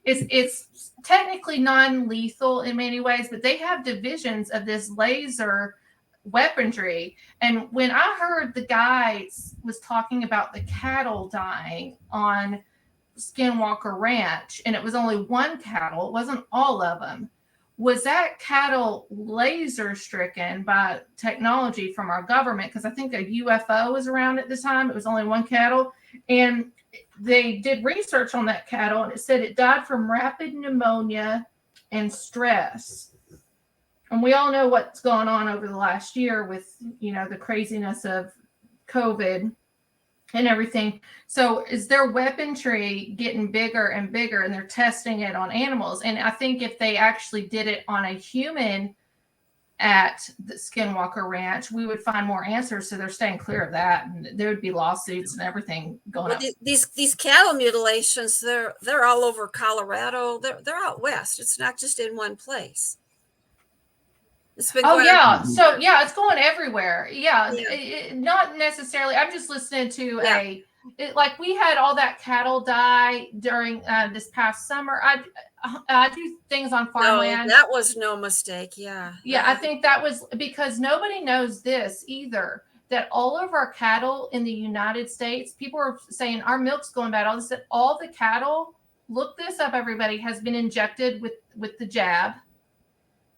it's technically non-lethal in many ways. But they have divisions of this laser weaponry. And when I heard the guy was talking about the cattle dying on Skinwalker Ranch, and it was only one cattle, it wasn't all of them. Was that cattle laser stricken by technology from our government? Because I think a UFO was around at the time. It was only one cattle. And they did research on that cattle, and it said it died from rapid pneumonia and stress. And we all know what's gone on over the last year with, the craziness of COVID and everything. So is their weaponry getting bigger and bigger, and they're testing it on animals? And I think if they actually did it on a human at the Skinwalker Ranch, we would find more answers. So they're staying clear of that, and there would be lawsuits and everything going on. These cattle mutilations, they're all over Colorado. They're out west. It's not just in one place. So it's going everywhere. Not necessarily. I'm just listening to like we had all that cattle die during this past summer. I do things on No, farmland. that was no mistake. Yeah. Yeah, I think that was because nobody knows this either. That all of our cattle in the United States, people are saying our milk's going bad. All this, all the cattle. Look this up, everybody. Has been injected with the jab.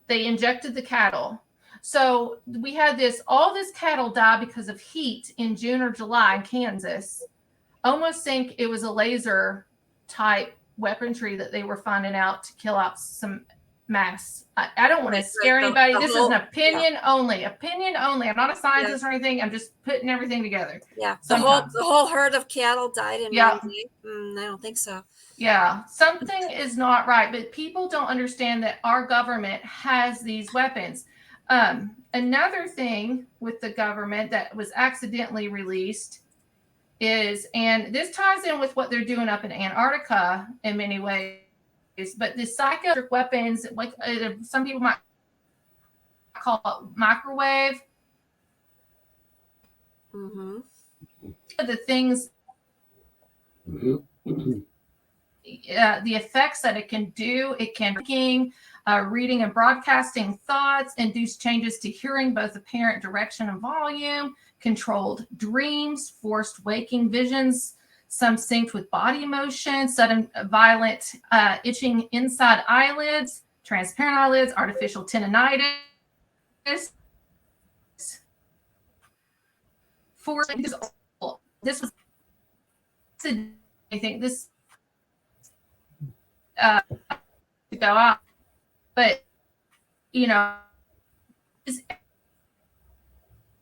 They injected the cattle. So we had all this cattle die because of heat in June or July in Kansas. Almost think it was a laser type weaponry that they were finding out to kill out some mass. I don't want to scare anybody. This is an opinion only. Opinion only. I'm not a scientist or anything. I'm just putting everything together. Yeah. The whole herd of cattle died in one day. I don't think so. Yeah, something is not right, but people don't understand that our government has these weapons. Another thing with the government that was accidentally released is, and this ties in with what they're doing up in Antarctica in many ways, but the psychotropic weapons, like some people might call it microwave. Mm-hmm. The things, the effects that it can do, it can reading and broadcasting thoughts, induce changes to hearing, both apparent direction and volume, controlled dreams, forced waking visions, some synced with body motion, sudden violent itching inside eyelids, transparent eyelids, artificial tendinitis. This was, I think this to go out, but you know,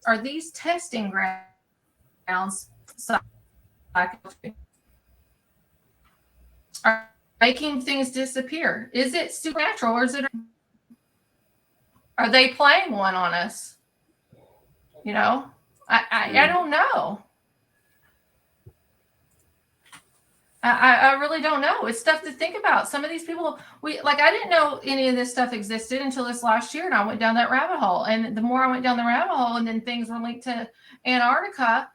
are these testing grounds are making things disappear? Is it supernatural, or are they playing one on us? You know, I don't know. I really don't know. It's stuff to think about. Some of these people, I didn't know any of this stuff existed until this last year, and I went down that rabbit hole. And the more I went down the rabbit hole, and then things were linked to Antarctica,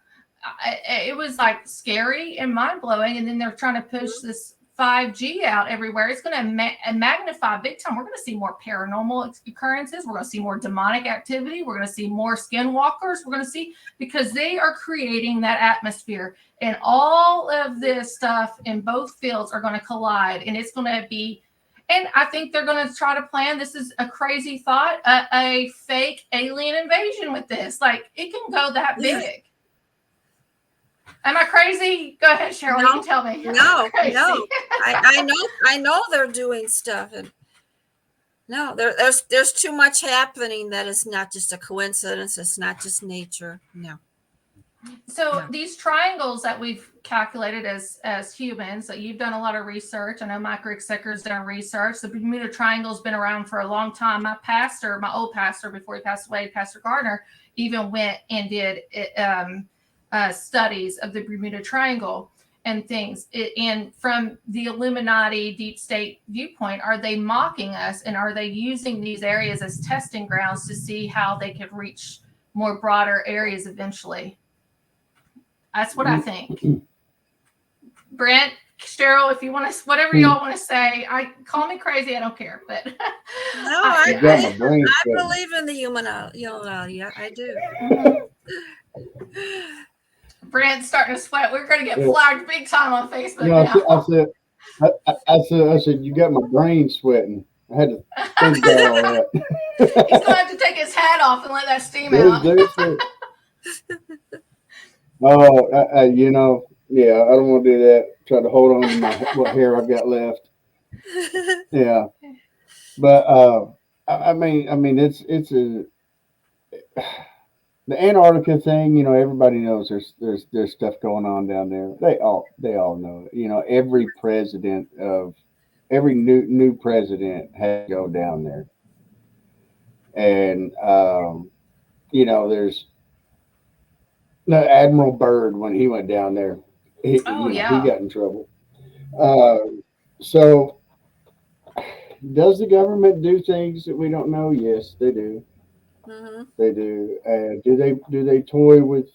it was like scary and mind blowing. And then they're trying to push this 5G out everywhere. It's going to magnify big time. We're going to see more paranormal occurrences. We're going to see more demonic activity. We're going to see more skinwalkers. We're going to see, because they are creating that atmosphere. And all of this stuff in both fields are going to collide. And it's going to be, and I think they're going to try to plan, this is a crazy thought, a fake alien invasion with this. Like, it can go that big. Am I crazy? Go ahead, Cheryl. You can tell me. No. I know they're doing stuff, and no, there's too much happening that is not just a coincidence. It's not just nature. No. So these triangles that we've calculated as humans, that you've done a lot of research. I know Mike Ricksecker's done research. The Bermuda Triangle's been around for a long time. My old pastor, before he passed away, Pastor Gardner, even went and did studies of the Bermuda Triangle and things. And from the Illuminati deep state viewpoint, are they mocking us, and are they using these areas as testing grounds to see how they could reach more broader areas eventually? That's what I think. Brent, Cheryl, if you want to, whatever y'all want to say, call me crazy. I don't care, but no, I believe in the Illuminati. I do. Brent's starting to sweat. We're going to get flagged big time on Facebook. I said, you got my brain sweating. I had to think about all that. He's going to have to take his hat off and let that steam out. Oh, you know, yeah, I don't want to do that. Try to hold on to what hair I've got left. Yeah, but I mean, it's the Antarctica thing. You know, everybody knows there's stuff going on down there. They all know it. You know, every new president has to go down there, and you know, there's. No, Admiral Byrd, when he went down there, he got in trouble. So, does the government do things that we don't know? Yes, they do. Mm-hmm. They do. Do they toy with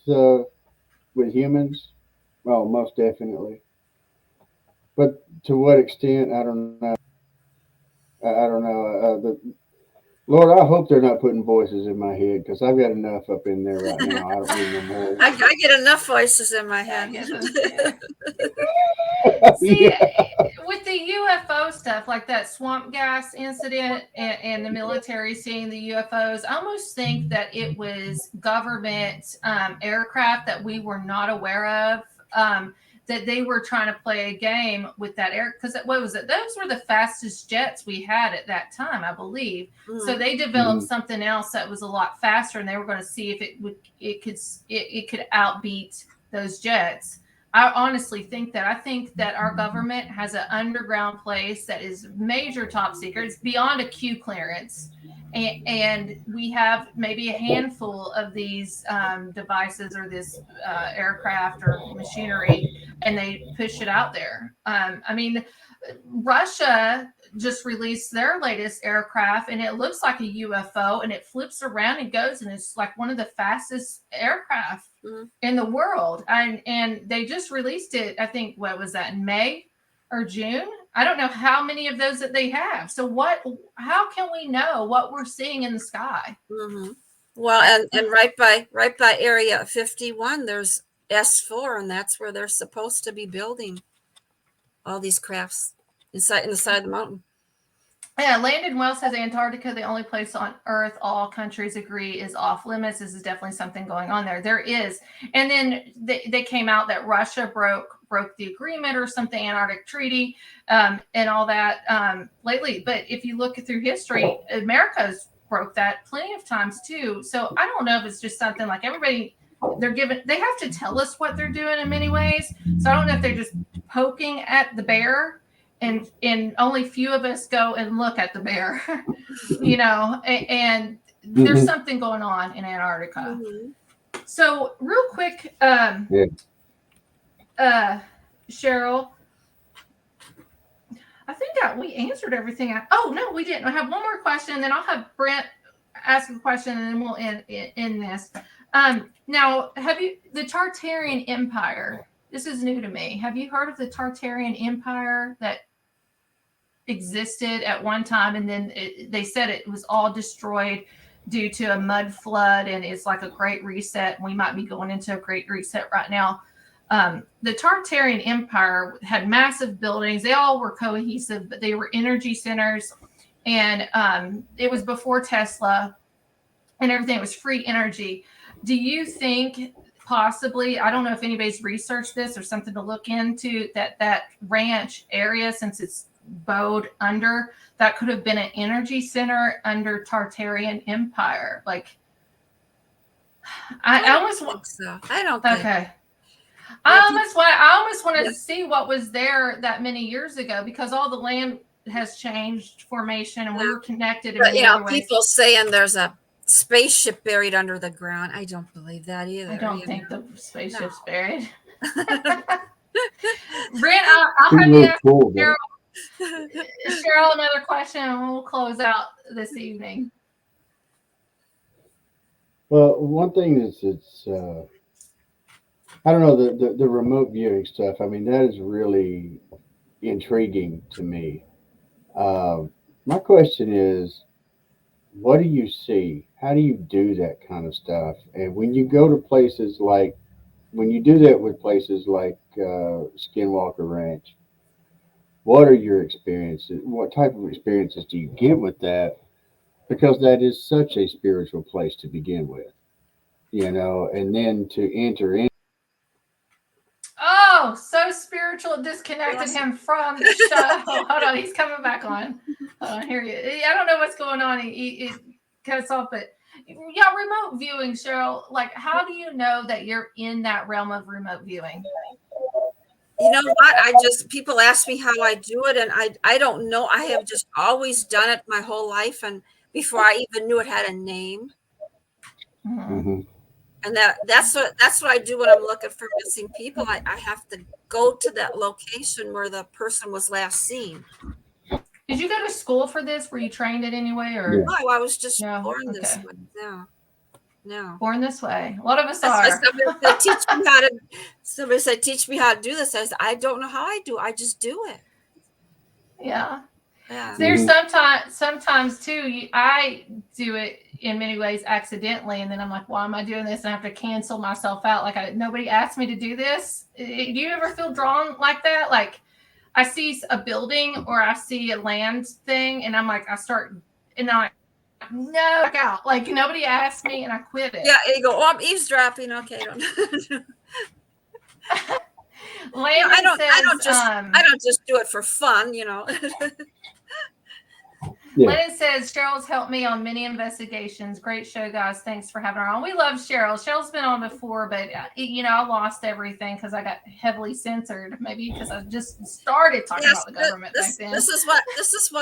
humans? Well, most definitely. But to what extent, I don't know. I don't know. Lord, I hope they're not putting voices in my head because I've got enough up in there right now. I don't need no more. I get enough voices in my head. See, Yeah. with the UFO stuff, like that swamp gas incident and the military seeing the UFOs, I almost think that it was government aircraft that we were not aware of. That they were trying to play a game with that air, because what was it? Those were the fastest jets we had at that time, I believe. So they developed something else that was a lot faster, and they were going to see if it could outbeat those jets. I honestly think that. I think that our government has an underground place that is major top secret. It's beyond a Q clearance. And we have maybe a handful of these devices or this aircraft or machinery, and they push it out there. I mean, Russia just released their latest aircraft, and it looks like a UFO, and it flips around and goes, and it's like one of the fastest aircraft in the world. And they just released it, I think, what was that, in May or June? I don't know how many of those that they have. So how can we know what we're seeing in the sky? Well, and right by Area 51, there's S4, and that's where they're supposed to be building all these crafts in the side of the mountain. Yeah, Landon Wells says Antarctica, the only place on Earth all countries agree is off limits. This is definitely something going on there. There is. And then they came out that Russia broke the agreement or something, Antarctic Treaty, and all that lately. But if you look through history, America's broke that plenty of times too. So I don't know if it's just something like everybody, they have to tell us what they're doing in many ways. So I don't know if they're just poking at the bear, and only few of us go and look at the bear, and there's something going on in Antarctica. So real quick, Cheryl, I think we answered everything. Oh, no, we didn't. I have one more question, and then I'll have Brent ask a question, and then we'll end this. Now, the Tartarian Empire, this is new to me. Have you heard of the Tartarian Empire that existed at one time, and then they said it was all destroyed due to a mud flood, and it's like a great reset? We might be going into a great reset right now. The Tartarian Empire had massive buildings. They all were cohesive, but they were energy centers, and it was before Tesla and everything. It was free energy. Do you think possibly, I don't know if anybody's researched this or something to look into, that ranch area, since it's bowed under, that could have been an energy center under Tartarian Empire? Like, I almost think so. I don't think. Okay. I almost wanted to see what was there that many years ago, because all the land has changed formation, and we were connected in many other ways. People saying there's a spaceship buried under the ground. I don't believe that either. I don't think the spaceship's buried. Brent, I'll have you ask Cheryl another question, and we'll close out this evening. Well, one thing is, it's I don't know, the remote viewing stuff. I mean, that is really intriguing to me. My question is, what do you see? How do you do that kind of stuff? And when you go to places like, when you do that with places like Skinwalker Ranch, what are your experiences? What type of experiences do you get with that? Because that is such a spiritual place to begin with, and then to enter in. Oh, so spiritual, it disconnected him from the show. Hold on, he's coming back on. Here he is. I don't know what's going on. He cuts off, but yeah, remote viewing, Cheryl. Like, how do you know that you're in that realm of remote viewing? You know what? People ask me how I do it, and I don't know. I have just always done it my whole life, and before I even knew it had a name. Mm-hmm. And that's what I do when I'm looking for missing people. I have to go to that location where the person was last seen. Did you go to school for this? Were you trained in any way, or? No, I was just born this way. Yeah. No. Born this way. A lot of us That's why are. somebody said, teach me how to do this. I said, I don't know how I do. I just do it. Yeah. Yeah. There's sometimes too, I do it in many ways accidentally, and then I'm like, why am I doing this? And I have to cancel myself out. Like, nobody asked me to do this. Do you ever feel drawn like that? Like, I see a building or I see a land thing, and I'm like, I'm like, no, back out. Like, nobody asked me, and I quit it. Yeah, and you go, oh, I'm eavesdropping. Okay, I don't just do it for fun, you know. Yeah. Lennon says, Cheryl's helped me on many investigations. Great show, guys. Thanks for having her on. We love Cheryl. Cheryl's been on before, but, I lost everything because I got heavily censored. Maybe because I just started talking about the government back then. This is what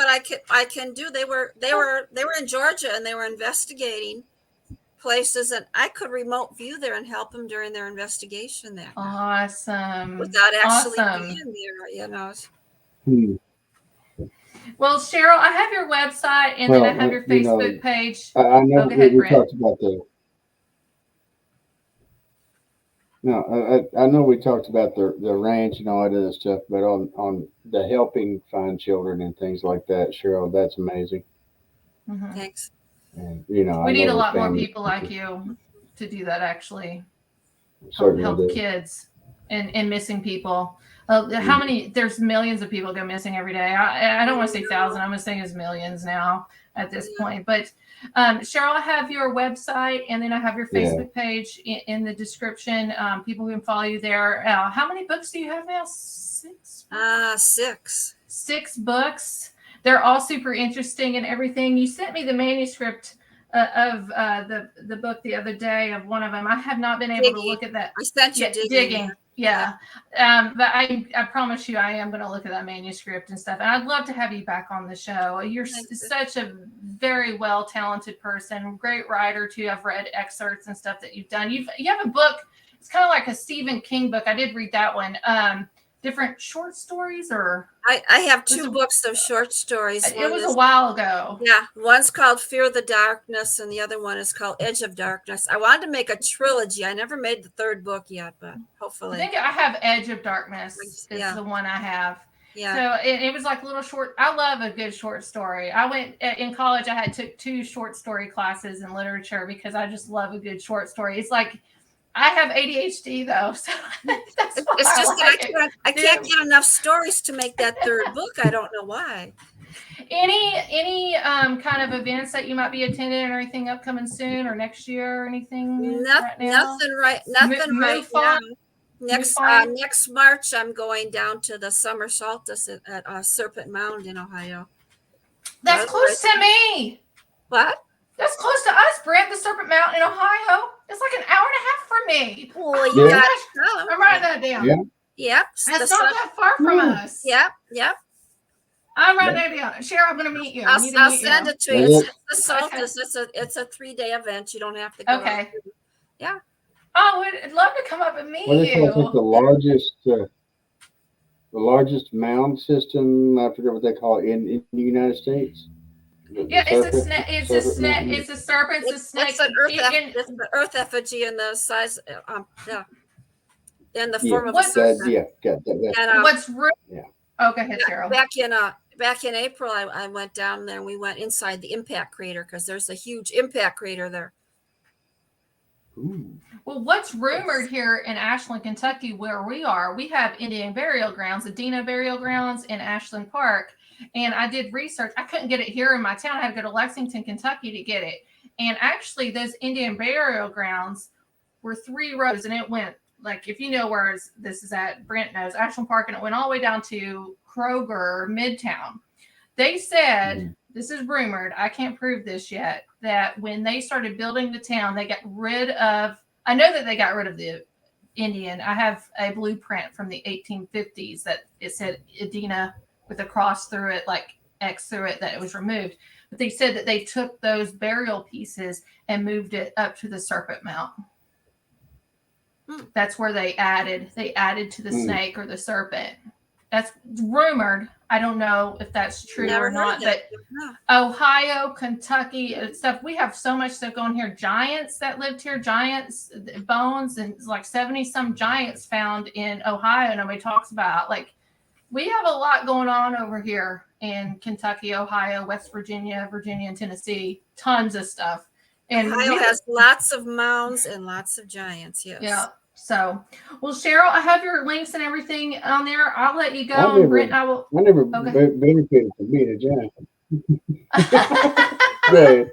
I can do. They were in Georgia, and they were investigating places, and I could remote view there and help them during their investigation there. Awesome. Without actually being there, you know. Well, Cheryl, I have your website, and then I have your Facebook page. I know go ahead, we Brent. talked about I know we talked about the ranch and all that other stuff, but on the helping find children and things like that, Cheryl, that's amazing. Mm-hmm. Thanks. And we need a lot more people like you to do that. Actually, help kids and missing people. How many? There's millions of people go missing every day. I don't want to say thousand. I'm going to say it's millions now at this point. But Cheryl, I have your website, and then I have your Facebook page in the description. People can follow you there. How many books do you have now? 6? 6. 6 books. They're all super interesting and everything. You sent me the manuscript of the book the other day of one of them. I have not been able to look at that. I sent you digging. Yeah. But I promise you, I am going to look at that manuscript and stuff. And I'd love to have you back on the show. You're such a very well talented person, great writer too. I've read excerpts and stuff that you've done. You have a book. It's kind of like a Stephen King book. I did read that one. Different short stories, or I have 2 books of short stories. It was a while ago. Yeah, one's called Fear of the Darkness, and the other one is called Edge of Darkness. I wanted to make a trilogy. I never made the 3rd book yet, but hopefully. I think I have Edge of Darkness is the one I have. Yeah. So it was like a little short. I love a good short story. I went in college. I took 2 short story classes in literature because I just love a good short story. It's like, I have ADHD though, so that's it's just that I can't get enough stories to make that 3rd book. I don't know why. Any kind of events that you might be attending or anything upcoming soon or next year or anything? Nothing right now. Next March, I'm going down to the summer solstice at Serpent Mound in Ohio. That's close to me. What? That's close to us, Brent. The Serpent Mountain in Ohio. It's like an hour and a half from me. Well, you got I'm writing that down. Yeah. Yep. That's not that far from us. Yep. I'm writing that down. Cheryl, I'm going to meet you. I'll send it to you. It's the solstice. It's a 3-day event. You don't have to go. Okay. Yeah. Oh, I'd love to come up and meet you. It's the largest mound system. I forget what they call it in the United States. It's a snake. It's a snake. It's a serpent. It's a snake. It's an earth effigy in the size. In the form of a serpent. What's rude? Yeah. Oh, go ahead, Cheryl. Back in April, I went down there and we went inside the impact crater because there's a huge impact crater there. Ooh. Well, what's rumored here in Ashland, Kentucky, where we are, we have Indian burial grounds, the Dina burial grounds in Ashland Park. And I did research. I couldn't get it here in my town. I had to go to Lexington, Kentucky to get it. And actually, those Indian burial grounds were 3 rows. And it went, like, if you know where this is at, Brent knows, Ashland Park. And it went all the way down to Kroger, Midtown. They said, this is rumored, I can't prove this yet, that when they started building the town, they got rid of, I know that they got rid of the Indian. I have a blueprint from the 1850s that it said Edina with a cross through it, like X through it, that it was removed. But they said that they took those burial pieces and moved it up to the Serpent Mount. That's where they added to the snake or the serpent. That's rumored. I don't know if that's true Never or heard not, of but that. No. Ohio, Kentucky, and stuff. We have so much stuff going here. Giants that lived here, giants, bones, and like 70 some giants found in Ohio. Nobody talks about. Like, we have a lot going on over here in Kentucky, Ohio, West Virginia, Virginia, and Tennessee. Tons of stuff. And Ohio has lots of mounds and lots of giants. Yes. yeah. So, well, Cheryl, I have your links and everything on there. I'll let you go. I never, Brent and I will. I never Okay. benefited from being a giant. Go ahead.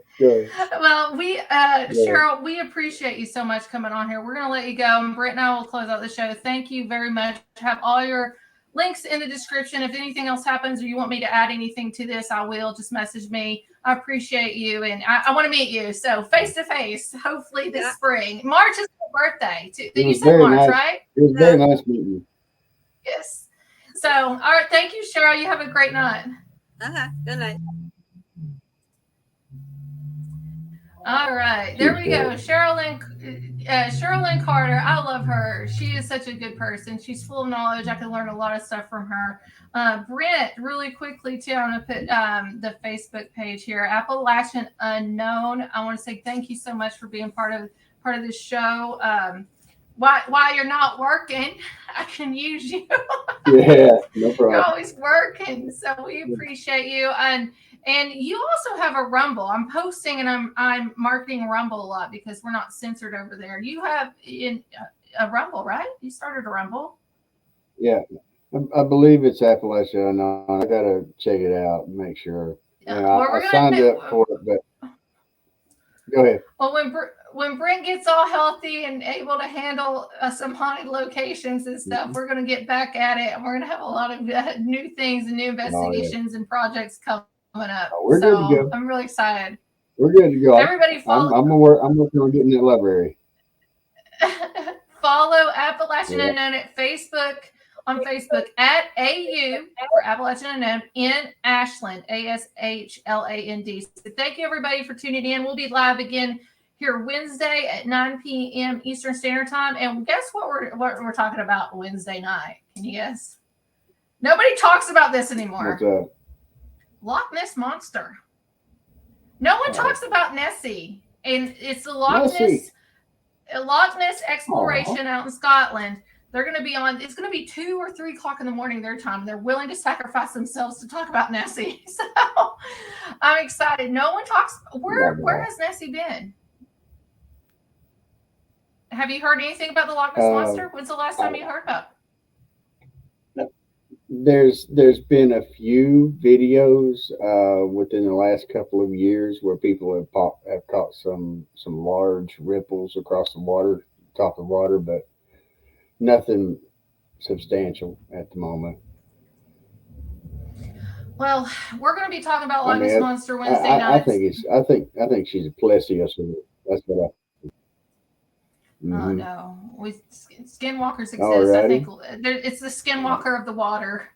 Well, Cheryl, we appreciate you so much coming on here. We're going to let you go. And Brent and I will close out the show. Thank you very much. Have all your links in the description. If anything else happens or you want me to add anything to this, I will. Just message me. I appreciate you. And I want to meet you. So face to face, hopefully this spring. March is my birthday. You said March, nice. right? It was very nice meeting you. Yes. So, all right. Thank you, Cheryl. You have a great night. Okay. Good night. All right, there we go. Cheryl Lynn Carter. I love her. She is such a good person. She's full of knowledge. I can learn a lot of stuff from her. Brent, really quickly too, I'm going to put the Facebook page here. Appalachian Unknown. I want to say thank you so much for being part of this show. While you're not working, I can use you. Yeah, no problem. You're always working, so we appreciate you. And you also have a Rumble. I'm posting and I'm marketing Rumble a lot because we're not censored over there. You have a Rumble, right? You started a Rumble. Yeah, I believe it's Appalachia Unknown. I gotta check it out and make sure. Yeah. Well, I signed up for it, but go ahead. Well, when Brent gets all healthy and able to handle some haunted locations and stuff, we're going to get back at it, and we're going to have a lot of new things and new investigations and projects coming up. We're good to go. I'm really excited. We're good to go. Everybody follow. I'm working on getting that library. Follow Appalachian Unknown at Facebook. On Facebook at AU for Appalachian Unknown in Ashland, ASHLAND. So thank you everybody for tuning in. We'll be live again here Wednesday at 9 p.m. Eastern Standard Time. And guess what we're talking about Wednesday night? Can you guess? Nobody talks about this anymore. What's up? Loch Ness Monster. No one talks about Nessie. And it's the Loch Ness exploration out in Scotland. They're going to be on, it's going to be 2 or 3 o'clock in the morning their time. They're willing to sacrifice themselves to talk about Nessie. So I'm excited. No one talks. Where has Nessie been? Have you heard anything about the Loch Ness Monster? When's the last time you heard about it? There's been a few videos within the last couple of years where people have caught some large ripples across the water, top of the water, but nothing substantial at the moment. Well, we're going to be talking about Loch Ness Monster Wednesday night. I think she's a plesiosaur. That's what I. Mm-hmm. Oh no, Skinwalkers exist. I think it's the Skinwalker of the water.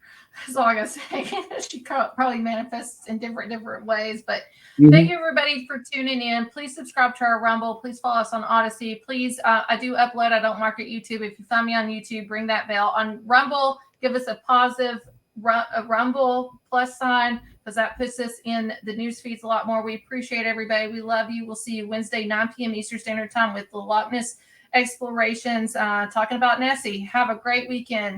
That's all I gotta say. She probably manifests in different ways. But thank you everybody for tuning in. Please subscribe to our Rumble. Please follow us on Odyssey. Please, I do upload. I don't market YouTube. If you find me on YouTube, ring that bell. On Rumble, give us a positive Rumble plus sign because that puts us in the news feeds a lot more. We appreciate everybody. We love you. We'll see you Wednesday 9 p.m. Eastern Standard Time with the Loch Ness explorations, talking about Nessie. Have a great weekend.